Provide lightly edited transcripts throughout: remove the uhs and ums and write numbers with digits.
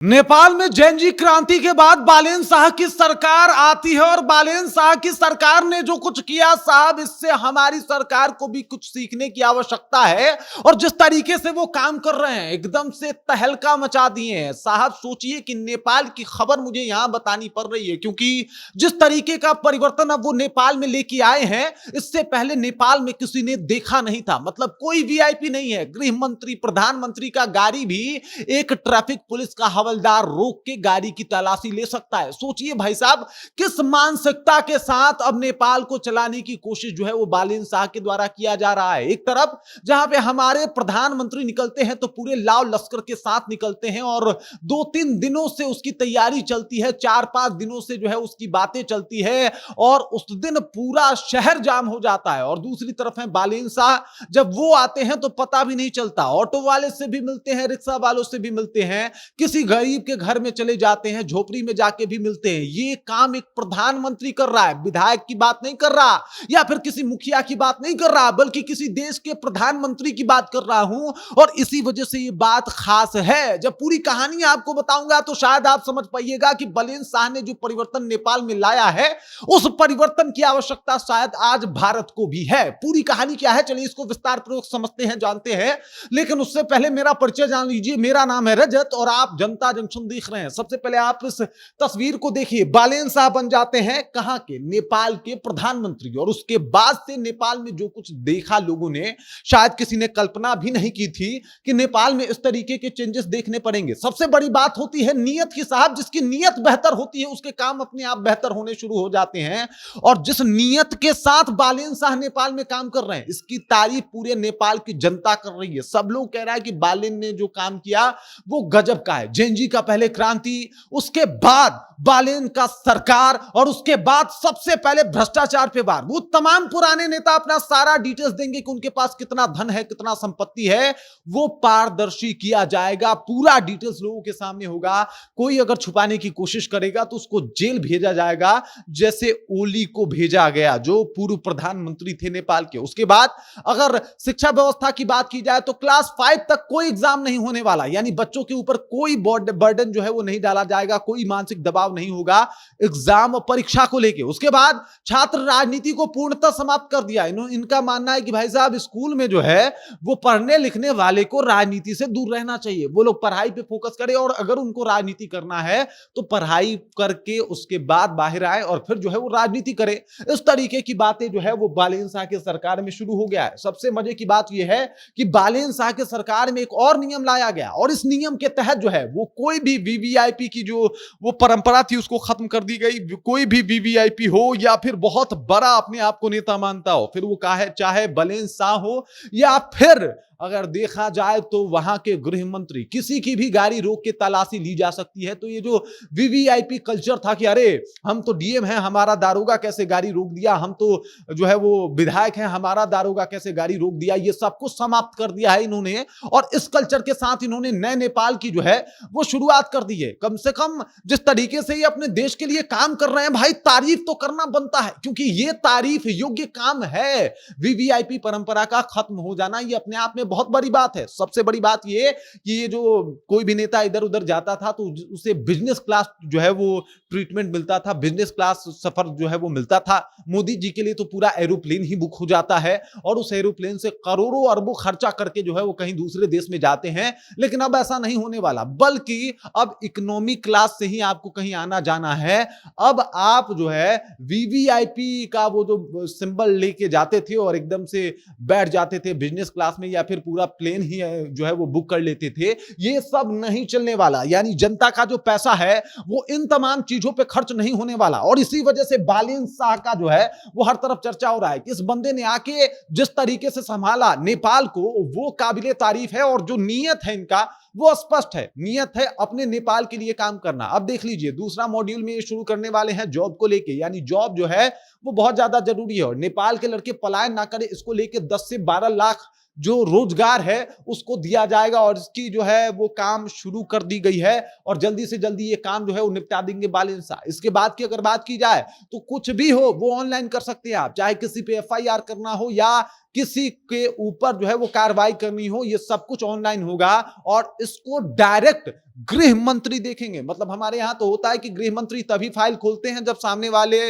नेपाल में जैनजी क्रांति के बाद बालेन शाह की सरकार आती है और बालेन शाह की सरकार ने जो कुछ किया साहब, इससे हमारी सरकार को भी कुछ सीखने की आवश्यकता है। और जिस तरीके से वो काम कर रहे हैं, एकदम से तहलका मचा दिए हैं साहब। सोचिए कि नेपाल की खबर मुझे यहां बतानी पड़ रही है, क्योंकि जिस तरीके का परिवर्तन अब वो नेपाल में लेके आए हैं, इससे पहले नेपाल में किसी ने देखा नहीं था। मतलब कोई वीआईपी नहीं है, गृह मंत्री, प्रधानमंत्री का गाड़ी भी एक ट्रैफिक पुलिस का हवलदार रोक के गाड़ी की तलाशी ले सकता है। सोचिए भाई साहब, किस मानसिकता के साथ अब नेपाल को चलाने की कोशिश जो है वो बालेन शाह के द्वारा किया जा रहा है। एक तरफ जहां पे हमारे प्रधानमंत्री निकलते हैं तो पूरे लाव लश्कर के साथ निकलते हैं और 2-3 दिनों से उसकी तैयारी चलती है, 4-5 दिनों से जो है उसकी बातें चलती है और उस दिन पूरा शहर जाम हो जाता है। और दूसरी तरफ है बालेन शाह, जब वो आते हैं तो पता भी नहीं चलता। ऑटो वाले से भी मिलते हैं, रिक्शा वालों से भी मिलते हैं, किसी गरीब के घर में चले जाते हैं, झोपड़ी में जाके भी मिलते हैं। ये काम एक प्रधानमंत्री कर रहा है, विधायक की बात नहीं कर रहा या फिर किसी मुखिया की बात नहीं कर रहा, बल्कि किसी देश के प्रधानमंत्री की बात कर रहा हूं। और इसी वजह से ये बात खास है। जब पूरी कहानी आपको बताऊंगा तो शायद आप समझ पाइएगा कि बालेन शाह ने जो परिवर्तन नेपाल में लाया है, उस परिवर्तन की आवश्यकता शायद आज भारत को भी है। पूरी कहानी क्या है, चलिए इसको विस्तार पूर्वक समझते हैं, जानते हैं। लेकिन उससे पहले मेरा परिचय जान लीजिए। मेरा नाम है रजत और आप जनता जंक्शन देख रहे हैं। सबसे पहले आप इस तस्वीर को देखिए। बालेन शाह बन जाते हैं कहां के, नेपाल के प्रधानमंत्री। और उसके बाद से नेपाल में जो कुछ देखा लोगों ने, शायद किसी ने कल्पना भी नहीं की थी कि नेपाल में इस तरीके के चेंजेस देखने पड़ेंगे। सबसे बड़ी बात होती है नीयत की साहब। जिसकी नीयत बेहतर होती है उसके काम अपने आप बेहतर होने शुरू हो जाते हैं। और जिस नीयत के साथ बालेन शाह नेपाल में काम कर रहे हैं, इसकी तारीफ पूरे नेपाल की जनता कर रही है। सब लोग कह रहा है कि बालेन ने जो काम किया वो गजब का है। जेनजी का पहले क्रांति, उसके बाद बालेन का सरकार और उसके बाद सबसे पहले भ्रष्टाचार पे वार। वो तमाम पुराने नेता अपना सारा डिटेल्स देंगे कि उनके पास कितना धन है, कितना संपत्ति है, वो पारदर्शी किया जाएगा। पूरा डिटेल्स लोगों के सामने होगा। कोई अगर छुपाने की कोशिश करेगा तो उसको जेल भेजा जाएगा, जैसे ओली को भेजा गया जो पूर्व प्रधानमंत्री थे नेपाल के। उसके बाद अगर शिक्षा व्यवस्था की बात की जाए तो क्लास 5 तक कोई एग्जाम नहीं होने वाला, यानी बच्चों के ऊपर कोई बर्डन जो है वो नहीं डाला जाएगा, कोई मानसिक दबाव नहीं होगा एग्जाम और परीक्षा को लेके। उसके बाद छात्र राजनीति को पूर्णतः समाप्त कर दिया। इनका मानना है कि भाई साहब स्कूल में जो है वो पढ़ने लिखने वाले को राजनीति से दूर रहना चाहिए, वो लोग पढ़ाई पे फोकस करें और अगर उनको राजनीति करना है तो पढ़ाई करके उसके बाद बाहर आए और फिर जो है वो राजनीति करें। इस तरीके की बातें जो है वो बालेन शाह की सरकार में शुरू हो गया है। सबसे मजे की बात यह है कि बालेन शाह की सरकार में एक और नियम लाया गया और इस नियम के तहत जो है वो कोई भी वीवीआईपी की जो वो परंपरा थी उसको खत्म कर दी गई। कोई भी वीवीआईपी हो या फिर बहुत बड़ा अपने आप को नेता मानता हो, फिर वो चाहे बालेन शाह हो या फिर अगर देखा जाए तो वहां के गृह मंत्री, किसी की भी गाड़ी रोक के तलाशी ली जा सकती है। तो ये जो वीवीआईपी कल्चर था कि अरे हम तो डीएम हैं, हमारा दारोगा कैसे गाड़ी रोक दिया, हम तो जो है वो विधायक हैं, हमारा दारोगा कैसे गाड़ी रोक दिया, ये सब कुछ समाप्त कर दिया है इन्होंने। और इस कल्चर के साथ इन्होंने नए नेपाल की जो है वो शुरुआत कर दी है। कम से कम जिस तरीके से ये अपने देश के लिए काम कर रहे हैं भाई, तारीफ तो करना बनता है, क्योंकि ये तारीफ योग्य काम है। वीवीआईपी परंपरा का खत्म हो जाना ये अपने आप में बहुत बड़ी बात है। सबसे बड़ी बात ये कि ये जो कोई भी नेता इधर उधर जाता था तो उसे बिजनेस क्लास जो है वो ट्रीटमेंट मिलता था, बिजनेस क्लास सफर जो है वो मिलता था। मोदी जी के लिए तो पूरा एरोप्लेन ही बुक हो जाता है और उस एरोप्लेन से करोड़ों अरबों खर्चा करके जो है वो कहीं दूसरे देश में जाते हैं। लेकिन अब ऐसा नहीं होने वाला, बल्कि अब इकोनॉमी क्लास से ही आपको कहीं आना जाना है। अब आप जो है वीवीआईपी का वो जो सिंबल लेके जाते थे और एकदम से बैठ जाते थे बिजनेस क्लास में या फिर पूरा प्लेन ही जो है वो बुक कर लेते थे, ये सब नहीं चलने वाला। यानी जनता का जो पैसा है वो इन तमाम चीजों पे खर्च नहीं होने वाला। और इसी वजह से बालेन शाह का जो है वो हर तरफ चर्चा हो रहा है कि इस बंदे ने आके जिस तरीके से संभाला नेपाल को वो काबिले तारीफ है। और जो नीयत है इनका वो स्पष्ट है, नीयत है अपने नेपाल के लिए काम करना। अब देख लीजिए दूसरा मॉड्यूल में ये शुरू करने वाले हैं जॉब को लेके, यानी जॉब जो है वो बहुत ज्यादा जरूरी है और नेपाल के लड़के पलायन ना करें इसको लेके 10 से 12 लाख जो रोजगार है उसको दिया जाएगा और इसकी जो है वो काम शुरू कर दी गई है और जल्दी से जल्दी ये काम जो है वो निपटा देंगे बालेन शाह। इसके बाद की अगर बात की जाए तो कुछ भी हो वो ऑनलाइन कर सकते हैं आप, चाहे किसी पे एफआईआर करना हो या किसी के ऊपर जो है वो कार्रवाई करनी हो, ये सब कुछ ऑनलाइन होगा और इसको डायरेक्ट गृह मंत्री देखेंगे। मतलब हमारे यहां तो होता है कि गृह मंत्री तभी फाइल खोलते हैं जब सामने वाले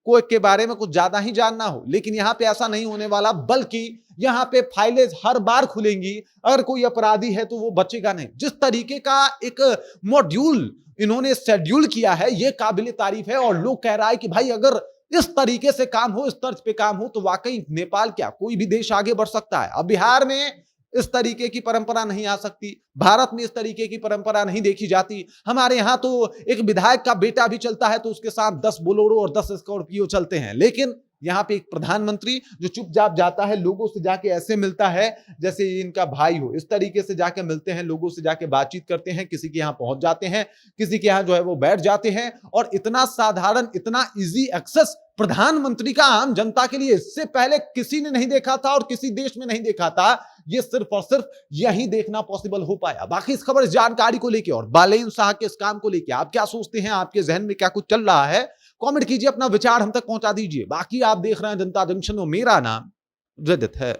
को के बारे में कुछ ज्यादा ही जानना हो, लेकिन यहां पे ऐसा नहीं होने वाला, बल्कि यहां पे फाइलें हर बार खुलेंगी। अगर कोई अपराधी है तो वो बचेगा नहीं। जिस तरीके का एक मॉड्यूल इन्होंने शेड्यूल किया है ये काबिल तारीफ है और लोग कह रहा है कि भाई अगर इस तरीके से काम हो, इस तर्ज पे काम हो तो वाकई नेपाल क्या कोई भी देश आगे बढ़ सकता है। अब बिहार में इस तरीके की परंपरा नहीं आ सकती, भारत में इस तरीके की परंपरा नहीं देखी जाती। हमारे यहां तो एक विधायक का बेटा भी चलता है तो उसके साथ 10 बोलेरो और 10 स्कॉर्पियो चलते हैं, लेकिन यहां पे एक प्रधानमंत्री जो चुपचाप जाता है, लोगों से जाके ऐसे मिलता है जैसे इनका भाई हो, इस तरीके से जाके मिलते हैं, लोगों से जाके बातचीत करते हैं, किसी के यहां पहुंच जाते हैं, किसी के यहां जो है वो बैठ जाते हैं और इतना साधारण, इतना इजी एक्सेस प्रधानमंत्री का आम जनता के लिए इससे पहले किसी ने नहीं देखा था और किसी देश में नहीं देखा था। ये सिर्फ और सिर्फ यही देखना पॉसिबल हो पाया। बाकी इस खबर, इस जानकारी को लेकर और बालेन शाह के इस काम को लेकर आप क्या सोचते हैं, आपके जहन में क्या कुछ चल रहा है, कमेंट कीजिए, अपना विचार हम तक पहुंचा दीजिए। बाकी आप देख रहे हैं जनता जंक्शन और मेरा नाम रजत है।